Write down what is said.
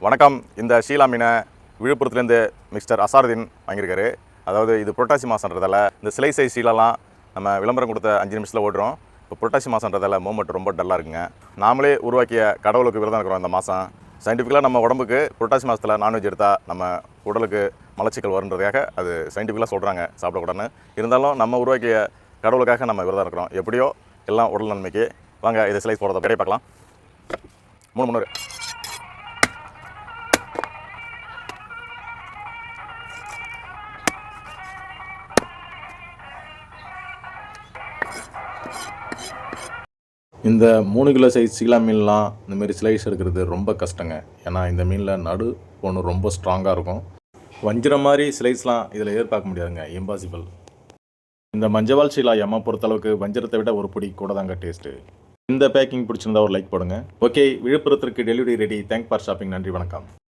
வணக்கம். இந்த ஷீலா மீனை விழுப்புரத்துலேருந்து மிஸ்டர் அசாருதீன் வாங்கியிருக்காரு. அதாவது இது புரட்டாசி மாதன்றதால இந்த சிலை சைஸ் ஷீலாலாம் நம்ம விளம்பரம் கொடுத்த 5 நிமிஷத்தில் ஓடுறோம். இப்போ புரட்டாசி மாதன்றதால மூமெண்ட் ரொம்ப டல்லாக இருக்குங்க. நாமளே உருவாக்கிய கடவுளுக்கு விரதம் இருக்கிறோம் இந்த மாதம். சயின்டிஃபிக்கலாக நம்ம உடம்புக்கு புரட்டாசி மாதத்தில் நான்வெஜ் எடுத்தால் நம்ம உடலுக்கு மலச்சிக்கல் வருன்றதுக்காக அது சயின்டிஃபிக்கலாக சொல்கிறாங்க சாப்பிடக்கூடாதுன்னு. இருந்தாலும் நம்ம உருவாக்கிய கடவுளுக்காக நம்ம விரதம் இருக்கிறோம். எப்படியோ எல்லாம் உடல் நன்மைக்கு. வாங்க இதை ஸ்லைஸ் போடுறத கிடையாது பார்க்கலாம். 300 இந்த 3 கிலோ சைஸ் சீலா மீன்லாம் இந்தமாரி ஸ்லைஸ் எடுக்கிறது ரொம்ப கஷ்டங்க. ஏன்னா இந்த மீனில் நடு ஒன்று ரொம்ப ஸ்ட்ராங்காக இருக்கும். வஞ்சிரம் மாதிரி ஸ்லைஸ்லாம் இதில் எதிர்பார்க்க முடியாதுங்க, இம்பாசிபிள். இந்த மஞ்சவால் ஷீலா எம்மா பொறுத்தளவுக்கு வஞ்சிரத்தை விட ஒரு பிடி கூட தாங்க டேஸ்ட்டு. இந்த பேக்கிங் பிடிச்சிருந்தா ஒரு லைக் போடுங்க. ஓகே, விழுப்புரத்திற்கு delivery ready. Thank for shopping. நன்றி, வணக்கம்.